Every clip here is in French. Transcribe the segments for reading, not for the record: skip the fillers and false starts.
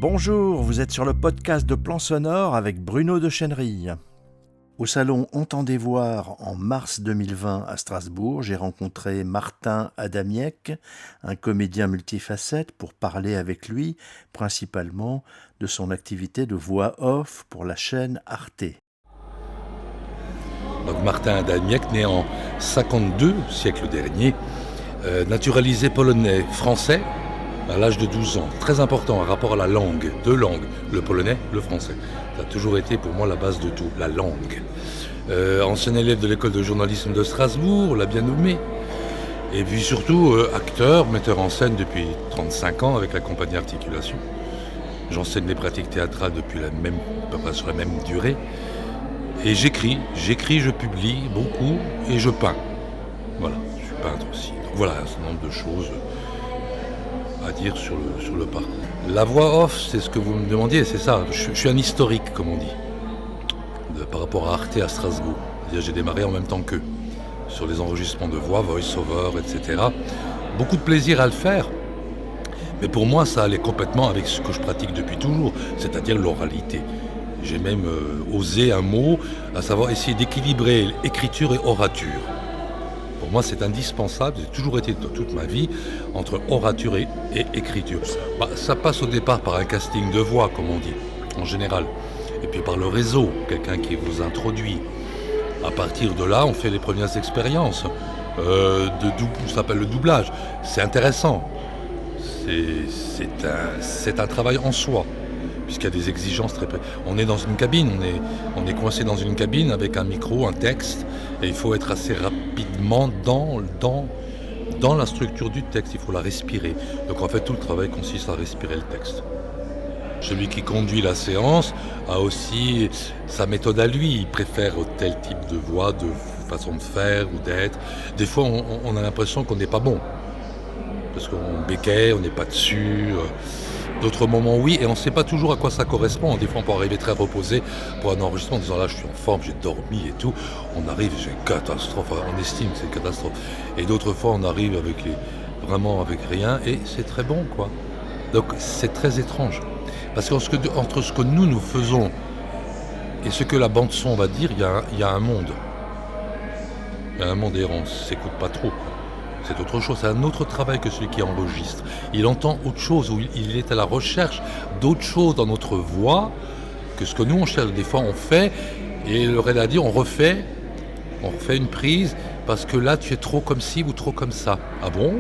Bonjour, vous êtes sur le podcast de Plan Sonore avec Bruno de Chenerille. Au salon Entendez voir en mars 2020 à Strasbourg, j'ai rencontré Martin Adamiec, un comédien multifacette, pour parler avec lui principalement de son activité de voix off pour la chaîne Arte. Donc Martin Adamiec, né en 52, siècle dernier, naturalisé polonais, français, à l'âge de 12 ans. Très important, un rapport à la langue, deux langues, le polonais, le français. Ça a toujours été pour moi la base de tout, la langue. Ancien élève de l'école de journalisme de Strasbourg, on l'a bien nommé. Et puis surtout acteur, metteur en scène depuis 35 ans avec la compagnie Articulation. J'enseigne les pratiques théâtrales depuis à peu près sur la même durée. Et j'écris, je publie beaucoup et je peins. Voilà, je suis peintre aussi. Donc voilà, un certain nombre de choses à dire sur le parcours. La voix off, c'est ce que vous me demandiez, c'est ça. Je suis un historique, comme on dit, par rapport à Arte à Strasbourg. C'est-à-dire, j'ai démarré en même temps qu'eux, sur les enregistrements de voix, voice-over, etc. Beaucoup de plaisir à le faire, mais pour moi, ça allait complètement avec ce que je pratique depuis toujours, c'est-à-dire l'oralité. J'ai même osé un mot, à savoir essayer d'équilibrer écriture et orature. Pour moi, c'est indispensable, j'ai toujours été toute ma vie entre orature et écriture. Ça passe au départ par un casting de voix, comme on dit, en général. Et puis par le réseau, quelqu'un qui vous introduit. À partir de là, on fait les premières expériences. Ça s'appelle le doublage. C'est intéressant. C'est un travail en soi, puisqu'il y a des exigences très précises. On est dans une cabine, on est coincé dans une cabine avec un micro, un texte, et il faut être assez rapidement dans la structure du texte, il faut la respirer. Donc en fait, tout le travail consiste à respirer le texte. Celui qui conduit la séance a aussi sa méthode à lui, il préfère tel type de voix, de façon de faire ou d'être. Des fois, on a l'impression qu'on n'est pas bon, parce qu'on bégaye, on n'est pas dessus. D'autres moments, oui, et on ne sait pas toujours à quoi ça correspond. Des fois, on peut arriver très reposé pour un enregistrement en disant là, je suis en forme, j'ai dormi et tout. On arrive, c'est une catastrophe, on estime que c'est une catastrophe. Et d'autres fois, on arrive vraiment avec rien, et c'est très bon, quoi. Donc, c'est très étrange. Parce qu'entre ce que nous faisons et ce que la bande-son va dire, il y a un monde. Il y a un monde et on ne s'écoute pas trop, quoi. C'est autre chose, c'est un autre travail que celui qui enregistre. Il entend autre chose, ou il est à la recherche d'autres choses dans notre voix que ce que nous on cherche. Des fois on fait, et le réel a dit on refait une prise, parce que là tu es trop comme ci ou trop comme ça. Ah bon ?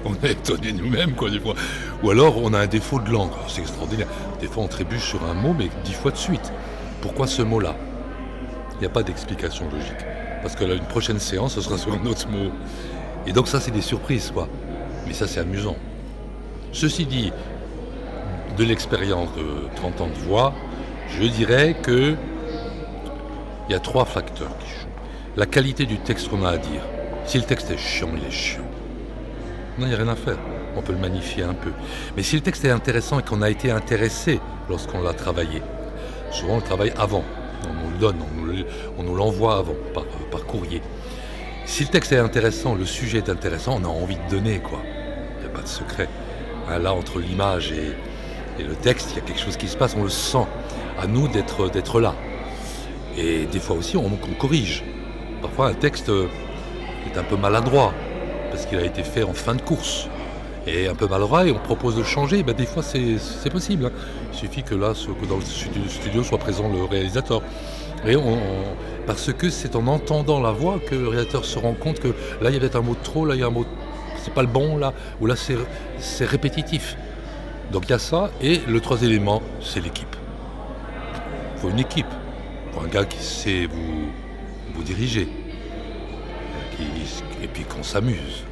On est étonnés nous-mêmes, quoi, des fois. Ou alors on a un défaut de langue, c'est extraordinaire. Des fois on trébuche sur un mot, mais 10 fois de suite. Pourquoi ce mot-là ? Il n'y a pas d'explication logique. Parce que là, une prochaine séance, ce sera sur un autre mot. Et donc ça, c'est des surprises, quoi. Mais ça, c'est amusant. Ceci dit, de l'expérience de 30 ans de voix, je dirais que il y a 3 facteurs qui jouent. La qualité du texte qu'on a à dire. Si le texte est chiant, il est chiant. Non, il n'y a rien à faire. On peut le magnifier un peu. Mais si le texte est intéressant et qu'on a été intéressé lorsqu'on l'a travaillé, souvent on le travaille avant. On nous le donne, on nous l'envoie avant, par courrier. Si le texte est intéressant, le sujet est intéressant, on a envie de donner, quoi. Il n'y a pas de secret. Là, entre l'image et le texte, il y a quelque chose qui se passe, on le sent. À nous d'être là. Et des fois aussi, on corrige. Parfois, un texte est un peu maladroit, parce qu'il a été fait en fin de course. Et un peu maladroit, et on propose de le changer. Des fois, c'est possible, hein. Il suffit que là, que dans le studio soit présent le réalisateur. Et parce que c'est en entendant la voix que le réalisateur se rend compte que là, il y avait un mot de trop, là, il y a un mot, c'est pas le bon, là, ou là, c'est répétitif. Donc il y a ça, et le 3 élément, c'est l'équipe. Il faut une équipe. Il faut un gars qui sait vous diriger. Et puis qu'on s'amuse.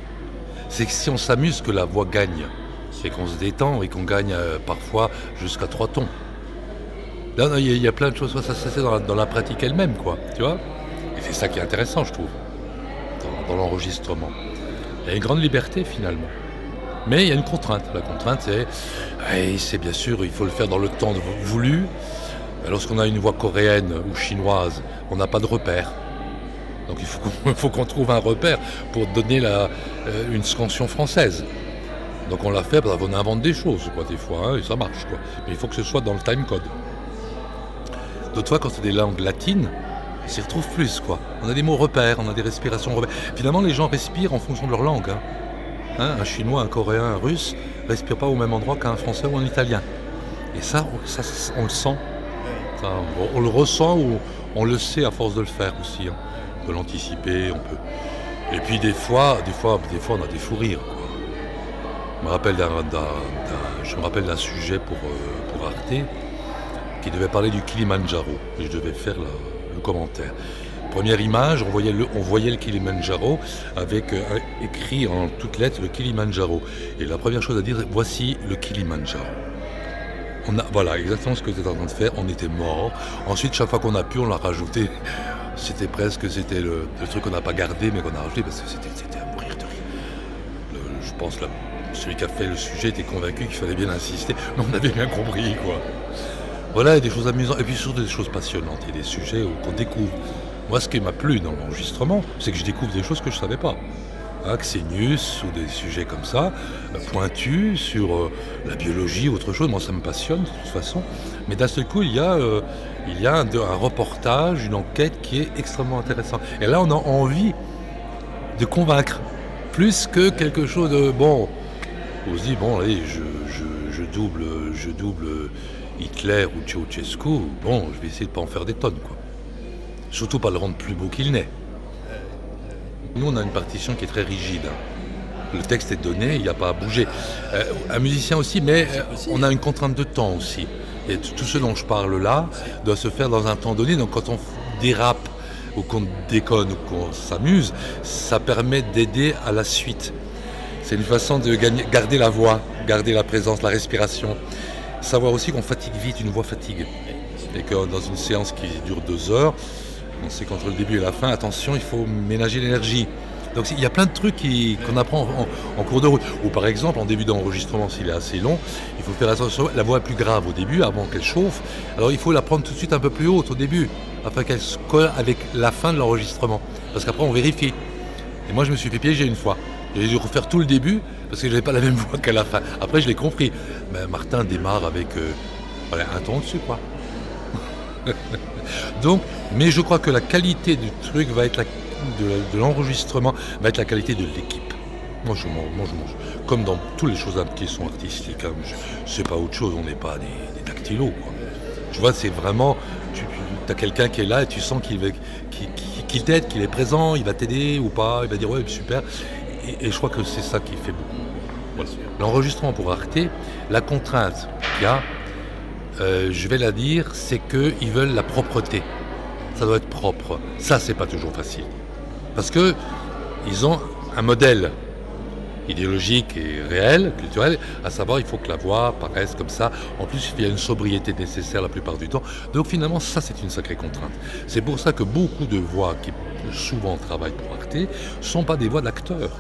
C'est que si on s'amuse que la voix gagne. C'est qu'on se détend et qu'on gagne parfois jusqu'à 3 tons. Là, il y a plein de choses, ça c'est dans la pratique elle-même, quoi, tu vois. Et c'est ça qui est intéressant, je trouve, dans l'enregistrement. Il y a une grande liberté, finalement. Mais il y a une contrainte. La contrainte, c'est bien sûr, il faut le faire dans le temps voulu. Lorsqu'on a une voix coréenne ou chinoise, on n'a pas de repère. Donc il faut qu'on trouve un repère pour donner une scansion française. Donc on l'a fait parce qu'on invente des choses, quoi, des fois, hein, et ça marche, quoi. Mais il faut que ce soit dans le timecode. D'autres fois, quand c'est des langues latines, on s'y retrouve plus, quoi. On a des mots repères, on a des respirations repères. Finalement, les gens respirent en fonction de leur langue. Un Chinois, un Coréen, un Russe ne respire pas au même endroit qu'un Français ou un Italien. Et ça on le sent. Ça, on le ressent ou on le sait à force de le faire aussi. On peut l'anticiper, on peut. Et puis des fois, on a des fous rires, quoi. Je me rappelle d'un sujet pour Arte qui devait parler du Kilimandjaro et je devais faire le commentaire. Première image, on voyait le Kilimandjaro avec écrit en toutes lettres le Kilimandjaro. Et la première chose à dire, voici le Kilimandjaro. Voilà, exactement ce que tu étais en train de faire, on était morts. Ensuite, chaque fois qu'on a pu, on l'a rajouté. C'était le truc qu'on n'a pas gardé, mais qu'on a rajouté parce que c'était à mourir de rire. Je pense que celui qui a fait le sujet était convaincu qu'il fallait bien insister, mais on avait bien compris, quoi. Voilà, il y a des choses amusantes, et puis surtout des choses passionnantes, il y a des sujets qu'on découvre. Moi, ce qui m'a plu dans l'enregistrement, c'est que je découvre des choses que je ne savais pas. Xenius ou des sujets comme ça, pointus sur la biologie ou autre chose. Moi, ça me passionne de toute façon. Mais d'un seul coup, il y a un reportage, une enquête qui est extrêmement intéressante. Et là, on a envie de convaincre, plus que quelque chose de bon. On se dit bon, allez, je double Hitler ou Ceausescu. Bon, je vais essayer de pas en faire des tonnes, quoi. Surtout pas le rendre plus beau qu'il n'est. Nous, on a une partition qui est très rigide. Le texte est donné, il n'y a pas à bouger. Un musicien aussi, mais on a une contrainte de temps aussi. Et tout ce dont je parle là doit se faire dans un temps donné. Donc quand on dérape ou qu'on déconne ou qu'on s'amuse, ça permet d'aider à la suite. C'est une façon de garder la voix, garder la présence, la respiration. Savoir aussi qu'on fatigue vite, une voix fatigue. Et que dans une séance qui dure 2 heures, on sait qu'entre le début et la fin, attention, il faut ménager l'énergie. Donc il y a plein de trucs qu'on apprend en cours de route. Ou par exemple, en début d'enregistrement, s'il est assez long, il faut faire attention, la voix est plus grave au début, avant qu'elle chauffe. Alors il faut la prendre tout de suite un peu plus haute au début, afin qu'elle se colle avec la fin de l'enregistrement. Parce qu'après, on vérifie. Et moi, je me suis fait piéger une fois. J'ai dû refaire tout le début, parce que je n'avais pas la même voix qu'à la fin. Après, je l'ai compris. Mais Martin démarre avec un ton dessus, quoi. Donc, mais je crois que la qualité du truc va être de l'enregistrement, va être la qualité de l'équipe. Moi je mange. Comme dans toutes les choses qui sont artistiques. C'est pas autre chose, on n'est pas des dactylos, quoi. Tu vois, c'est vraiment, tu as quelqu'un qui est là et tu sens qu'il t'aide, qu'il est présent, il va t'aider ou pas, il va dire ouais, super. Et je crois que c'est ça qui fait beaucoup. Voilà. L'enregistrement pour Arte, la contrainte qu'il y a, je vais la dire, c'est qu'ils veulent la propreté. Ça doit être propre. Ça, c'est pas toujours facile. Parce que ils ont un modèle idéologique et réel, culturel, à savoir, il faut que la voix paraisse comme ça. En plus, il y a une sobriété nécessaire la plupart du temps. Donc finalement, ça, c'est une sacrée contrainte. C'est pour ça que beaucoup de voix qui souvent travaillent pour Arte ne sont pas des voix d'acteurs,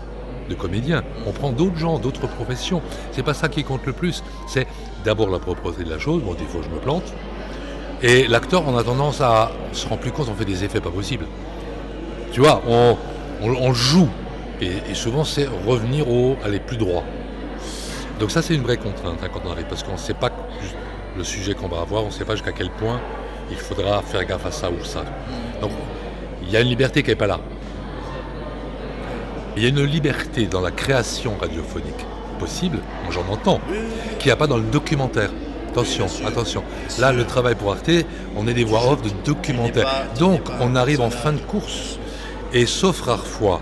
de comédiens. On prend d'autres gens, d'autres professions. C'est pas ça qui compte le plus. C'est d'abord la propreté de la chose. Bon, des fois, je me plante. Et l'acteur, on a tendance à se rendre plus compte, on fait des effets pas possibles. Tu vois, on joue. Et souvent, c'est revenir aller plus droit. Donc ça, c'est une vraie contrainte quand on arrive. Parce qu'on ne sait pas le sujet qu'on va avoir, on ne sait pas jusqu'à quel point il faudra faire gaffe à ça ou ça. Donc, il y a une liberté qui n'est pas là. Il y a une liberté dans la création radiophonique possible, moi j'en entends, qu'il n'y a pas dans le documentaire. Attention. Là, le travail pour Arte, on est des voix off de documentaire. Donc, on arrive en fin de course. Et sauf rare fois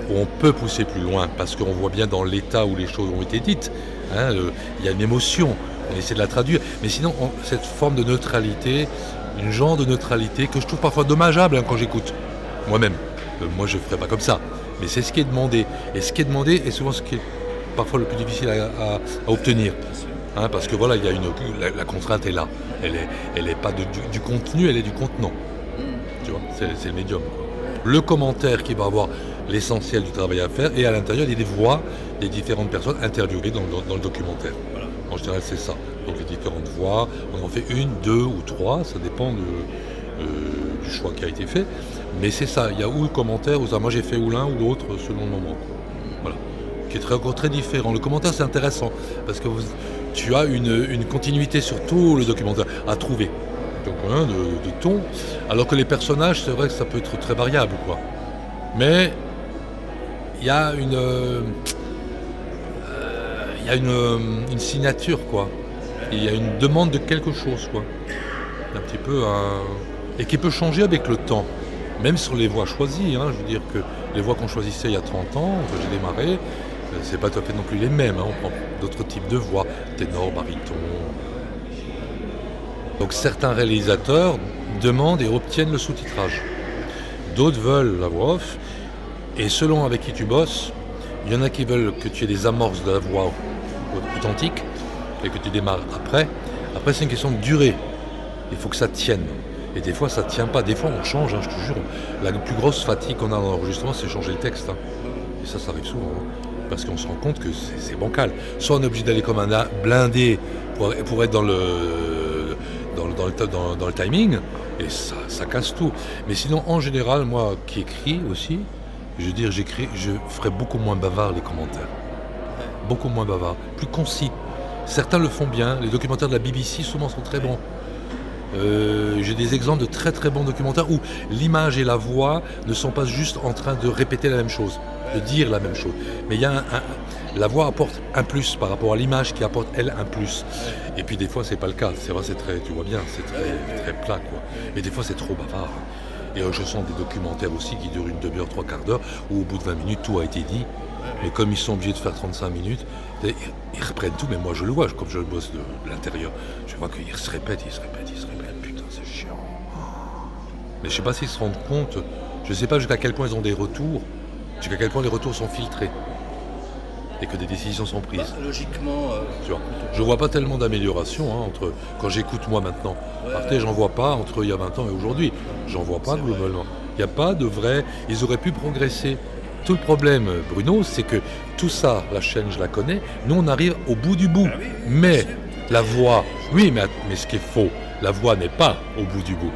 où on peut pousser plus loin, parce qu'on voit bien dans l'état où les choses ont été dites, il y a une émotion, on essaie de la traduire. Mais sinon, cette forme de neutralité, une genre de neutralité que je trouve parfois dommageable quand j'écoute moi-même. Moi, je ne ferais pas comme ça. Mais c'est ce qui est demandé. Et ce qui est demandé est souvent ce qui est parfois le plus difficile à obtenir. Parce que voilà, il y a la contrainte est là. Elle est pas du contenu, elle est du contenant. Tu vois, c'est le médium, quoi. Le commentaire qui va avoir l'essentiel du travail à faire, et à l'intérieur, il y a des voix des différentes personnes interviewées dans le documentaire. Voilà. En général, c'est ça. Donc les différentes voix, on en fait 1, 2 ou 3, ça dépend du choix qui a été fait. Mais c'est ça, il y a ou le commentaire, ou ça. Moi j'ai fait ou l'un ou l'autre selon le moment. Voilà. qui est encore très différent. Le commentaire, c'est intéressant, parce que tu as une continuité sur tout le documentaire à trouver. Donc, de ton. Alors que les personnages, c'est vrai que ça peut être très variable, quoi. Mais il y a une signature, quoi. Il y a une demande de quelque chose, quoi. Un petit peu et qui peut changer avec le temps. Même sur les voix choisies, je veux dire que les voix qu'on choisissait il y a 30 ans, quand j'ai démarré, c'est pas tout à fait non plus les mêmes. On prend d'autres types de voix, ténor, baryton. Donc certains réalisateurs demandent et obtiennent le sous-titrage. D'autres veulent la voix off. Et selon avec qui tu bosses, il y en a qui veulent que tu aies des amorces de la voix authentique et que tu démarres après. Après, c'est une question de durée. Il faut que ça tienne. Et des fois, ça ne tient pas. Des fois, on change, je te jure. La plus grosse fatigue qu'on a dans l'enregistrement, c'est changer le texte. Et ça arrive souvent. Parce qu'on se rend compte que c'est bancal. Soit on est obligé d'aller comme un blindé pour être dans le timing, et ça casse tout. Mais sinon, en général, moi qui écris aussi, je veux dire, je ferai beaucoup moins bavard les commentaires. Beaucoup moins bavard. Plus concis. Certains le font bien. Les documentaires de la BBC souvent sont très bons. J'ai des exemples de très très bons documentaires où l'image et la voix ne sont pas juste en train de répéter la même chose, de dire la même chose. Mais il y a la voix apporte un plus par rapport à l'image qui apporte elle un plus. Et puis des fois c'est pas le cas. C'est vrai, tu vois bien, c'est très, très plat, quoi. Mais des fois c'est trop bavard. Et je sens des documentaires aussi qui durent une demi-heure, 3/4 d'heure, où au bout de 20 minutes tout a été dit. Mais comme ils sont obligés de faire 35 minutes, ils reprennent tout, mais moi je le vois, comme je le bosse de l'intérieur, je vois qu'ils se répètent, putain c'est chiant. Mais je sais pas s'ils se rendent compte, je sais pas jusqu'à quel point ils ont des retours, jusqu'à quel point les retours sont filtrés, et que des décisions sont prises. Logiquement... Tu vois, je vois pas tellement d'amélioration entre quand j'écoute moi maintenant. Après, j'en vois pas entre il y a 20 ans et aujourd'hui. J'en vois pas globalement. Il n'y a pas de vrai... Ils auraient pu progresser. Tout le problème, Bruno, c'est que tout ça, la chaîne, je la connais, nous on arrive au bout du bout. Mais la voix, oui, mais ce qui est faux, la voix n'est pas au bout du bout.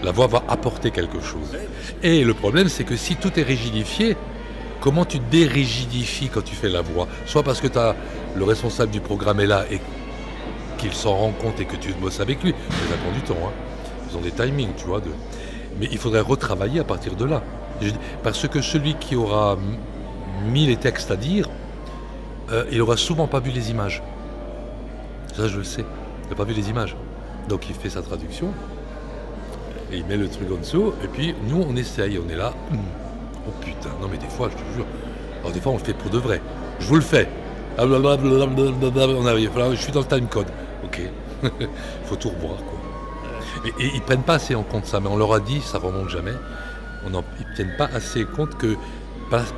La voix va apporter quelque chose. Et le problème, c'est que si tout est rigidifié, comment tu dérigidifies quand tu fais la voix ? Soit parce que le responsable du programme est là et qu'il s'en rend compte et que tu bosses avec lui. Ça prend du temps. Ils ont des timings, tu vois. Mais il faudrait retravailler à partir de là. Parce que celui qui aura mis les textes à dire, il n'aura souvent pas vu les images. Ça, je le sais. Il n'a pas vu les images. Donc, il fait sa traduction, et il met le truc en dessous, et puis, nous, on essaye, on est là. Oh putain, non mais des fois, je te jure. Alors, des fois, on le fait pour de vrai. Je vous le fais. On arrive. Je suis dans le timecode. Ok. Il faut tout revoir, quoi. Et ils ne prennent pas assez en compte ça, mais on leur a dit, ça ne remonte jamais. Ils ne tiennent pas assez compte que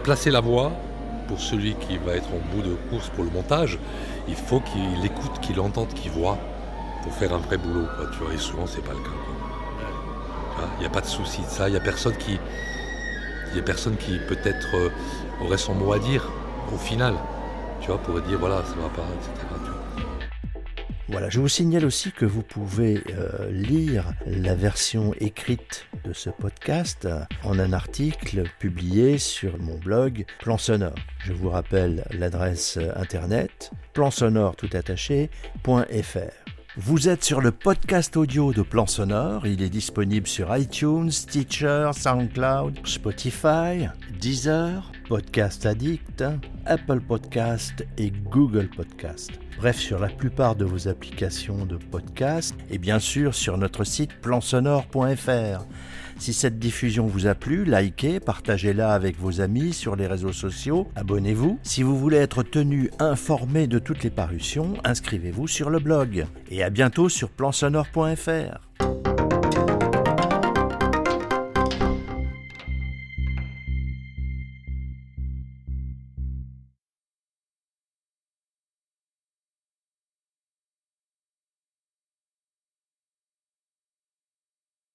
placer la voix, pour celui qui va être en bout de course pour le montage, il faut qu'il écoute, qu'il entende, qu'il voit pour faire un vrai boulot, quoi, tu vois, et souvent c'est pas le cas. Il n'y a pas de souci de ça, il y a personne qui peut-être aurait son mot à dire au final, tu vois, pourrait dire voilà, ça va pas, etc. Tu vois. Voilà, je vous signale aussi que vous pouvez lire la version écrite de ce podcast en un article publié sur mon blog Plan Sonore. Je vous rappelle l'adresse internet plansonore.fr. Vous êtes sur le podcast audio de Plan Sonore. Il est disponible sur iTunes, Stitcher, SoundCloud, Spotify, Deezer, Podcast Addict, Apple Podcast et Google Podcast. Bref, sur la plupart de vos applications de podcast et bien sûr sur notre site plansonore.fr. Si cette diffusion vous a plu, likez, partagez-la avec vos amis sur les réseaux sociaux, abonnez-vous. Si vous voulez être tenu informé de toutes les parutions, inscrivez-vous sur le blog. Et à bientôt sur plansonore.fr.